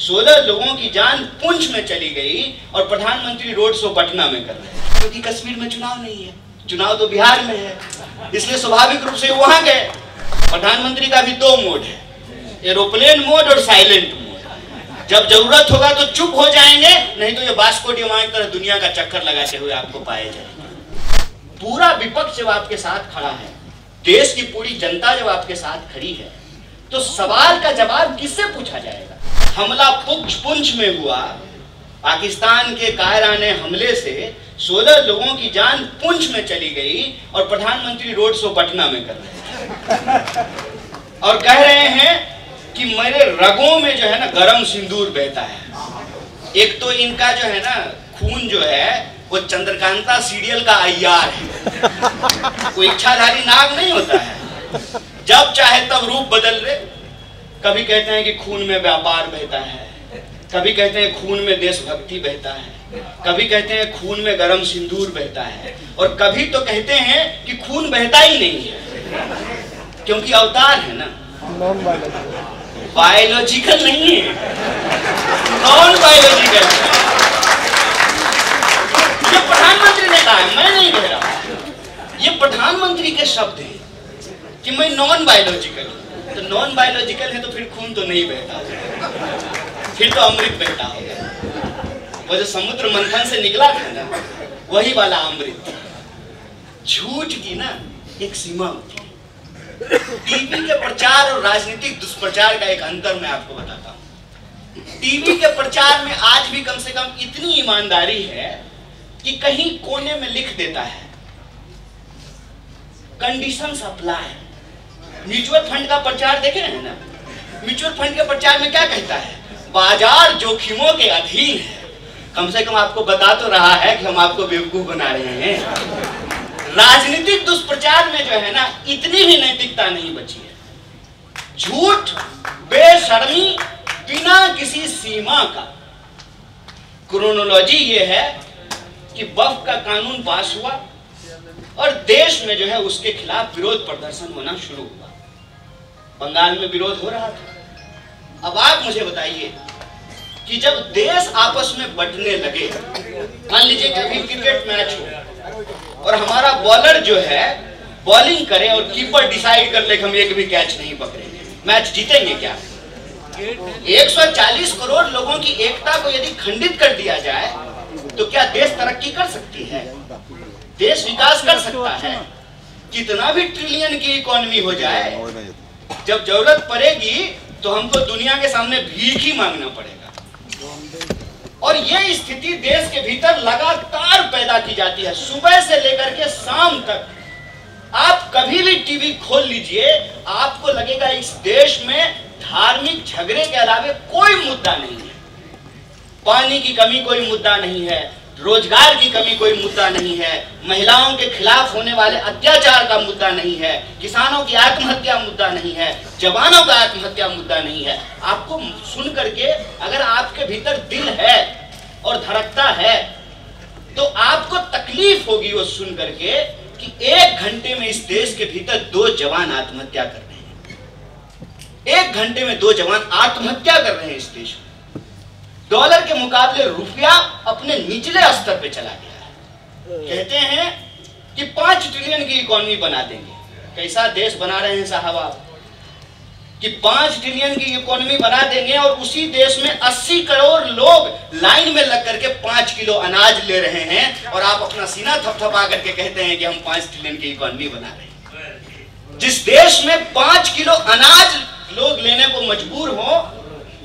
16 लोगों की जान पुंछ में चली गई और प्रधानमंत्री रोड शो पटना में कर रहे हैं, क्योंकि कश्मीर में चुनाव नहीं है, चुनाव तो बिहार में है, इसलिए स्वाभाविक रूप से वहां गए। प्रधानमंत्री का भी 2 मोड है, एरोप्लेन मोड और साइलेंट मोड। जब जरूरत होगा तो चुप हो जाएंगे, नहीं तो ये वास्को डी गामा की तरह दुनिया का चक्कर लगाते हुए आपको पाए जाएंगे। पूरा विपक्ष जब आपके साथ खड़ा है, देश की पूरी जनता जब आपके साथ खड़ी है, तो सवाल का जवाब किससे पूछा जाएगा? हमला पुंछ में हुआ, पाकिस्तान के कायराने हमले से 16 लोगों की जान पुंछ में चली गई और प्रधानमंत्री रोड शो पटना में कर रहे हैं और कह रहे हैं कि मेरे रगों में जो है ना गरम सिंदूर बहता है। एक तो इनका जो है ना खून जो है वो चंद्रकांता सीरियल का अय्यार है, कोई इच्छाधारी नाग नहीं होता है, जब चाहे तब रूप बदल रहे। कभी कहते हैं कि खून में व्यापार बहता है, कभी कहते हैं खून में देशभक्ति बहता है, कभी कहते हैं खून में गरम सिंदूर बहता है, और कभी तो कहते हैं कि खून बहता ही नहीं है, क्योंकि अवतार है ना, बायोलॉजिकल नहीं है, नॉन बायोलॉजिकल। ये प्रधानमंत्री ने कहा है, मैं नहीं कह रहा, ये प्रधानमंत्री के शब्द हैं कि मैं नॉन बायोलॉजिकल हूं। तो नॉन बायोलॉजिकल है तो फिर खून तो नहीं बहता, फिर तो अमृत बहता होगा। वो जो समुद्र मंथन से निकला था ना, वही वाला अमृत। झूठ की ना एक सीमा होती है। टीवी के प्रचार और राजनीतिक दुष्प्रचार का एक अंतर मैं आपको बताता हूं। टीवी के प्रचार में आज भी कम से कम इतनी ईमानदारी है कि कहीं कोने में लिख देता है कंडीशंस अप्लाई। म्यूचुअल फंड का प्रचार देखे हैं ना, म्यूचुअल फंड के प्रचार में क्या कहता है? बाजार जोखिमों के अधीन है। कम से कम आपको बता तो रहा है कि हम आपको बेवकूफ बना रहे हैं। राजनीतिक दुष्प्रचार में जो है ना इतनी भी नैतिकता नहीं बची है। झूठ, बेशर्मी, बिना किसी सीमा का। क्रोनोलॉजी ये है कि वक्फ का कानून पास हुआ और देश में जो है उसके खिलाफ विरोध प्रदर्शन होना शुरू हुआ। बंगाल में विरोध हो रहा था। अब आप मुझे बताइए कि जब देश आपस में बंटने लगे, मान लीजिए कि अभी क्रिकेट मैच हो और हमारा बॉलर जो है बॉलिंग करे और कीपर डिसाइड कर ले कि हम एक भी कैच नहीं पकड़ेंगे, मैच जीतेंगे क्या? 140 करोड़ लोगों की एकता को यदि खंडित कर दिया जाए तो क्या देश तरक्की कर सकती है? देश विकास कर सकता है? कितना भी ट्रिलियन की इकोनॉमी हो जाए, जब जरूरत पड़ेगी तो हमको दुनिया के सामने भीख ही मांगना पड़ेगा। और ये स्थिति देश के भीतर लगातार पैदा की जाती है। सुबह से लेकर के शाम तक आप कभी भी टीवी खोल लीजिए, आपको लगेगा इस देश में धार्मिक झगड़े के अलावा कोई मुद्दा नहीं है। पानी की कमी कोई मुद्दा नहीं है, रोजगार की कमी कोई मुद्दा नहीं है, महिलाओं के खिलाफ होने वाले अत्याचार का मुद्दा नहीं है, किसानों की आत्महत्या मुद्दा नहीं है, जवानों का आत्महत्या मुद्दा नहीं है। आपको सुन करके अगर आपके भीतर दिल है और धड़कता है तो आपको तकलीफ होगी वो सुन करके कि 1 घंटे में इस देश के भीतर 2 जवान आत्महत्या कर रहे हैं। 1 घंटे में 2 जवान आत्महत्या कर रहे हैं इस देश में। डॉलर के मुकाबले रुपया अपने निचले स्तर पे चला गया है। कहते हैं कि 5 ट्रिलियन की इकोनॉमी बना देंगे। कैसा देश बना रहे हैं साहब आप कि 5 ट्रिलियन की इकोनॉमी बना देंगे और उसी देश में 80 करोड़ लोग लाइन में लग करके 5 किलो अनाज ले रहे हैं और आप अपना सीना थपथपा करके कहते हैं कि हम 5 ट्रिलियन की इकोनॉमी बना रहे हैं। जिस देश में 5 किलो अनाज लोग लेने को मजबूर हो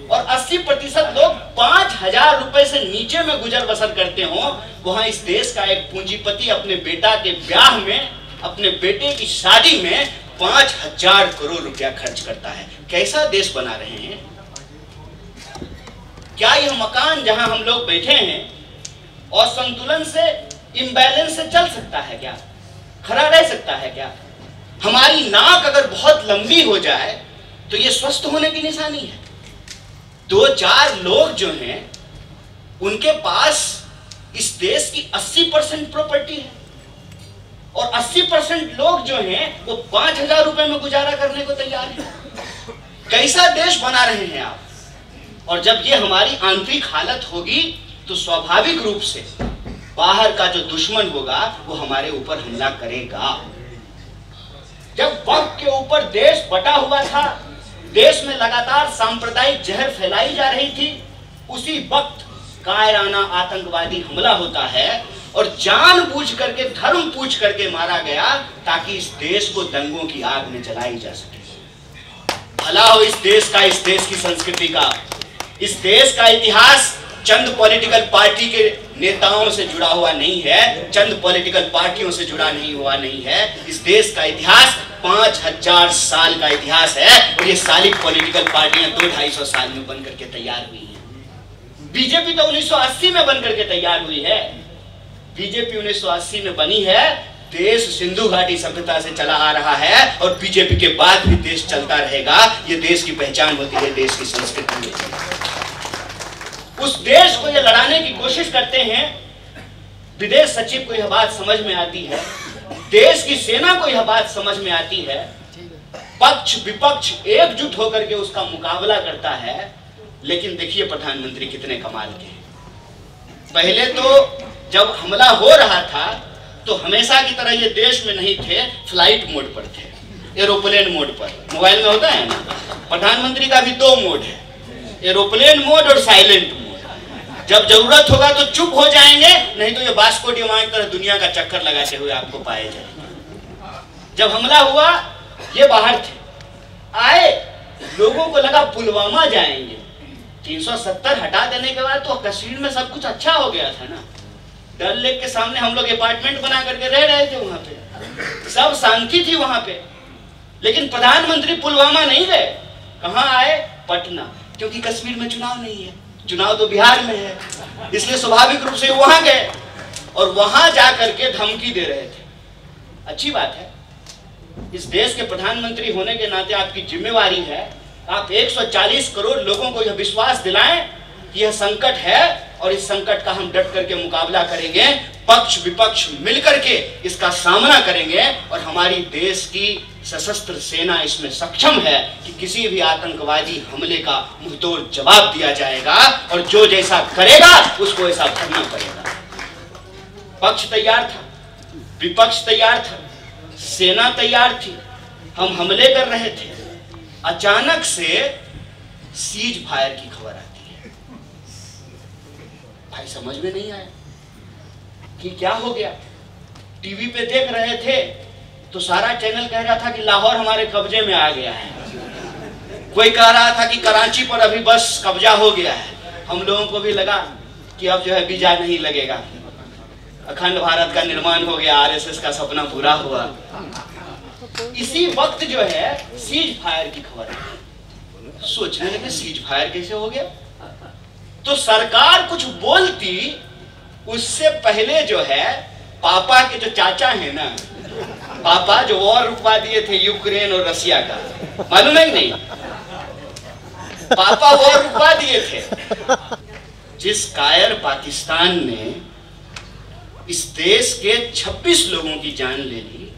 और 80% लोग 5,000 रुपए से नीचे में गुजर बसर करते हो, वहां इस देश का एक पूंजीपति अपने बेटा के ब्याह में, अपने बेटे की शादी में 5,000 करोड़ रुपया खर्च करता है। कैसा देश बना रहे हैं? क्या यह मकान जहां हम लोग बैठे हैं और संतुलन से, इम्बैलेंस से चल सकता है क्या? खड़ा रह सकता है क्या? हमारी नाक अगर बहुत लंबी हो जाए तो यह स्वस्थ होने की निशानी है। 2-4 लोग जो हैं उनके पास इस देश की 80% प्रॉपर्टी है और 80% लोग जो हैं वो 5,000 रुपए में गुजारा करने को तैयार हैं। कैसा देश बना रहे हैं आप? और जब ये हमारी आंतरिक हालत होगी तो स्वाभाविक रूप से बाहर का जो दुश्मन होगा वो हमारे ऊपर हमला करेगा। जब वक्त के ऊपर देश बटा हुआ था, देश में लगातार सांप्रदायिक जहर फैलाई जा रही थी, उसी वक्त कायराना आतंकवादी हमला होता है और जानबूझ करके धर्म पूछ करके मारा गया ताकि इस देश को दंगों की आग में जलाई जा सके। भला हो इस देश का, इस देश की संस्कृति का, इस देश का इतिहास चंद पॉलिटिकल पार्टी के नेताओं से जुड़ा हुआ नहीं है, चंद पॉलिटिकल पार्टियों से जुड़ा नहीं है। इस देश का इतिहास 5000 साल का इतिहास है और ये सारी पॉलिटिकल पार्टियां 200-250 साल में बन करके तैयार हुई हैं। बीजेपी तो 1980 में बन करके तैयार हुई है। बीजेपी 1980 में बनी है, देश सिंधु घाटी सभ्यता से चला आ रहा है और बीजेपी के बाद भी देश चलता रहेगा। ये देश की पहचान होती है, देश की संस्कृति होती है। उस देश को ये लड़ाने की कोशिश करते हैं। विदेश सचिव को यह बात समझ में आती है, देश की सेना को यह बात समझ में आती है। पक्ष विपक्ष एकजुट होकर के उसका मुकाबला करता है। लेकिन देखिए प्रधानमंत्री कितने कमाल के हैं। पहले तो जब हमला हो रहा था तो हमेशा की तरह ये देश में नहीं थे, फ्लाइट मोड पर थे, एरोप्लेन मोड पर। मोबाइल में होता है ना, प्रधानमंत्री का भी 2 मोड है, एरोप्लेन मोड और साइलेंट मोड। जब जरूरत होगा तो चुप हो जाएंगे, नहीं तो ये वास्को डी गामा की तरह दुनिया का चक्कर लगाते हुए आपको पाए जाएंगे। जब हमला हुआ ये बाहर थे, आए, लोगों को लगा पुलवामा जाएंगे। 370 हटा देने के बाद तो कश्मीर में सब कुछ अच्छा हो गया था ना। डल लेक के सामने हम लोग अपार्टमेंट बना करके रह रहे थे, वहां पे सब शांति थी वहां पे। लेकिन प्रधानमंत्री पुलवामा नहीं गए, कहां आए? पटना, क्योंकि कश्मीर में चुनाव नहीं है, चुनाव तो बिहार में है, इसलिए स्वाभाविक रूप से वहां गए और वहां जाकर के धमकी दे रहे थे। अच्छी बात है, इस देश के प्रधानमंत्री होने के नाते आपकी जिम्मेवारी है, आप 140 करोड़ लोगों को यह विश्वास दिलाएं कि यह संकट है और इस संकट का हम डट करके मुकाबला करेंगे। पक्ष विपक्ष मिलकर के इसका सामना करेंगे और हमारी देश की सशस्त्र सेना इसमें सक्षम है कि किसी भी आतंकवादी हमले का मुंहतोड़ जवाब दिया जाएगा और जो जैसा करेगा उसको ऐसा भरना पड़ेगा। पक्ष तैयार था, विपक्ष तैयार था, सेना तैयार थी, हम हमले कर रहे थे। अचानक से सीज फायर की खबर आती है। भाई समझ में नहीं आया कि क्या हो गया। टीवी पे देख रहे थे तो सारा चैनल कह रहा था कि लाहौर हमारे कब्जे में आ गया है, कोई कह रहा था कि कराची पर अभी बस कब्जा हो गया है। हम लोगों को भी लगा कि अब जो है वीजा नहीं लगेगा, अखंड भारत का निर्माण हो गया, आरएसएस का सपना पूरा हुआ। इसी वक्त जो है सीज फायर की खबर है। सोचने लगे सीज फायर कैसे हो गया। तो सरकार कुछ बोलती उससे पहले जो है पापा के जो चाचा है ना, पापा जो वॉर रुकवा दिए थे यूक्रेन और रशिया का, मालूम है कि नहीं? पापा वॉर रुकवा दिए थे। जिस कायर पाकिस्तान ने इस देश के 26 लोगों की जान ले ली,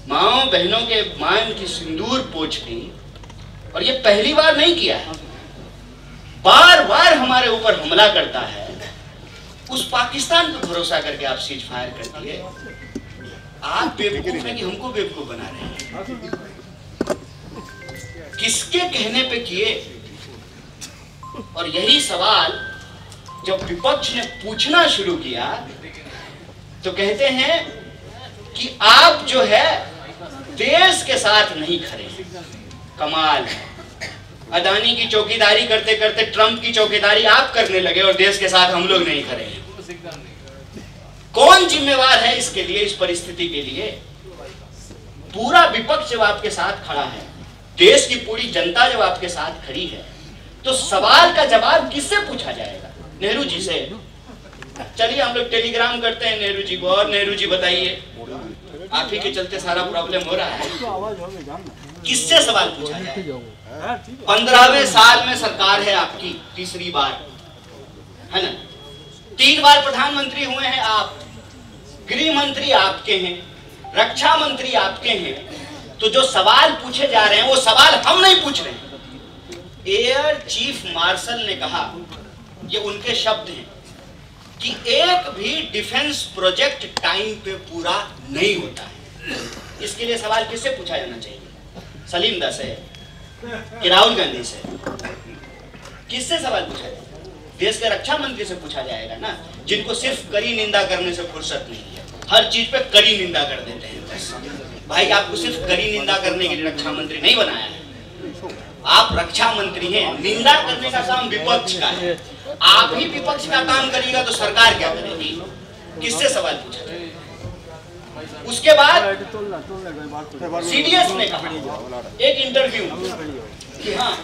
माओ बहनों के मांग की सिंदूर पोंछ ली, और ये पहली बार नहीं किया है, बार बार हमारे ऊपर हमला करता है। उस पाकिस्तान पर भरोसा करके आप सीज फायर करती है। आप बेवकूफ हैं कि हमको बेवकूफ बना रहे हैं। किसके कहने पे किए? और यही सवाल जब विपक्ष ने पूछना शुरू किया तो कहते हैं कि आप जो है देश के साथ नहीं खड़े। कमाल है, अदानी की चौकीदारी करते करते ट्रंप की चौकीदारी आप करने लगे और देश के साथ हम लोग नहीं खड़े। कौन जिम्मेवार है इसके लिए, इस परिस्थिति के लिए? पूरा विपक्ष जब आपके साथ खड़ा है, देश की पूरी जनता जब आपके साथ खड़ी है, तो सवाल का जवाब किससे पूछा जाएगा? नेहरू जी से। चलिए हम लोग टेलीग्राम करते हैं नेहरू जी को, और नेहरू जी बताइए, आप ही के चलते सारा प्रॉब्लम हो रहा है। किससे सवाल पूछा जाए? 15वें साल में सरकार है आपकी, तीसरी बार है ना। 3 बार प्रधानमंत्री हुए हैं आप, गृह मंत्री आपके हैं, रक्षा मंत्री आपके हैं। तो जो सवाल पूछे जा रहे हैं वो सवाल हम नहीं पूछ रहे हैं, एयर चीफ मार्शल ने कहा, ये उनके शब्द हैं, कि एक भी डिफेंस प्रोजेक्ट टाइम पे पूरा नहीं होता है। इसके लिए सवाल किससे पूछा जाना चाहिए? सलीम दास से कि राहुल गांधी से? किससे सवाल पूछा जाए? देश के रक्षा मंत्री से पूछा जाएगा ना, जिनको सिर्फ कड़ी निंदा करने से फुर्सत नहीं है, हर चीज पे कड़ी निंदा कर देते हैं। भाई आपको सिर्फ कड़ी निंदा करने के लिए रक्षा मंत्री नहीं बनाया है, आप रक्षा मंत्री हैं, निंदा करने का काम विपक्ष का है। आप ही विपक्ष का काम करिएगा तो सरकार क्या करेगी? किससे सवाल पूछा जाए? उसके बाद सीडीएस ने कहा एक इंटरव्यू कि हाँ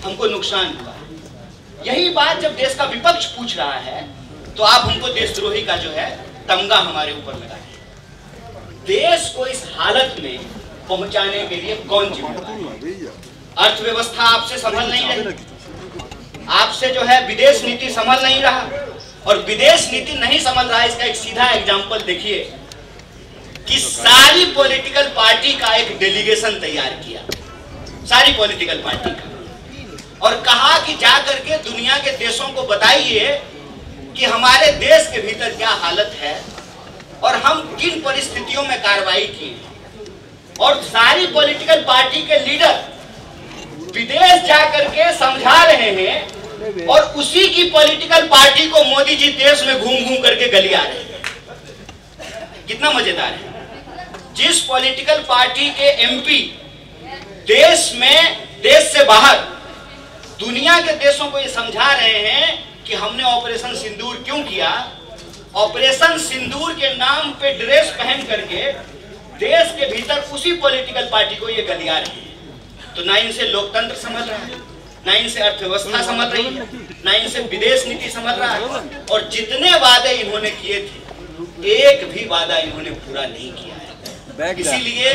हमको नुकसान हुआ। यही बात जब देश का विपक्ष पूछ रहा है तो आप हमको देशद्रोही का जो है तमगा हमारे ऊपर लगा है। देश को इस हालत में पहुंचाने के लिए कौन जिम्मेदार है? अर्थव्यवस्था आपसे संभल नहीं रही, आपसे जो है विदेश नीति संभल नहीं रहा, और विदेश नीति नहीं संभल रहा। इसका एक सीधा एग्जांपल देखिए कि सारी पॉलिटिकल पार्टी का एक डेलीगेशन तैयार किया, सारी पॉलिटिकल पार्टी का, और कहा कि जा करके दुनिया के देशों को बताइए कि हमारे देश के भीतर क्या हालत है और हम किन परिस्थितियों में कार्रवाई की। और सारी पॉलिटिकल पार्टी के लीडर विदेश जाकर के समझा रहे हैं और उसी की पॉलिटिकल पार्टी को मोदी जी देश में घूम घूम करके गलिया रहे हैं। कितना मजेदार है। जिस पॉलिटिकल पार्टी के एमपी देश में, देश से बाहर दुनिया के देशों को ये समझा रहे हैं कि हमने ऑपरेशन सिंदूर क्यों किया, ऑपरेशन सिंदूर के नाम पे ड्रेस पहन करके देश के भीतर उसी पॉलिटिकल पार्टी को ये गलिया रहे हैं। तो ना इनसे लोकतंत्र समझ रहा है, ना इनसे अर्थव्यवस्था समझ रही है, ना इनसे विदेश नीति समझ रहा है, और जितने वादे इन्होंने किए थे एक भी वादा इन्होंने पूरा नहीं किया है। इसीलिए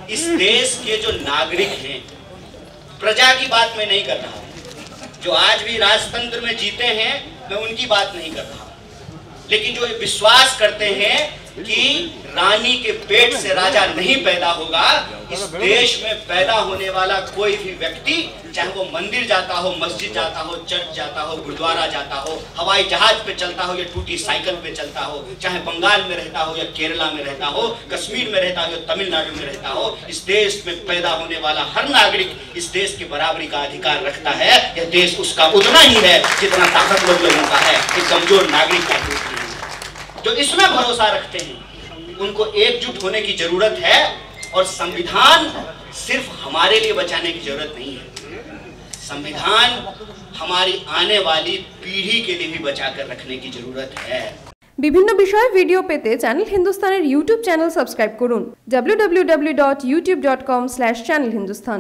इस देश के जो नागरिक हैं, प्रजा की बात मैं नहीं कर रहा, जो आज भी राजतंत्र में जीते हैं मैं उनकी बात नहीं कर रहा, लेकिन जो विश्वास करते हैं कि रानी के पेट से राजा नहीं पैदा होगा, इस देश में पैदा होने वाला कोई भी व्यक्ति, चाहे वो मंदिर जाता हो, मस्जिद जाता हो, चर्च जाता हो, गुरुद्वारा जाता हो, हवाई जहाज पे चलता हो या टूटी साइकिल पे चलता हो, चाहे बंगाल में रहता हो या केरला में रहता हो, कश्मीर में रहता हो या तमिलनाडु में रहता हो, इस देश में पैदा होने वाला हर नागरिक इस देश की बराबरी का अधिकार रखता है। यह देश उसका उतना ही है जितना ताकतवर लोगों का है, एक कमजोर नागरिक का नहीं। जो इसमें भरोसा रखते हैं उनको एकजुट होने की जरूरत है, और संविधान सिर्फ हमारे लिए बचाने की जरूरत नहीं है, संविधान हमारी आने वाली पीढ़ी के लिए भी बचाकर रखने की जरूरत है। বিভিন্ন বিষয়ে ভিডিও পেতে চ্যানেল হিন্দুস্তানের ইউটিউব চ্যানেল সাবস্ক্রাইব করুন www.youtube.com/channelhindustan।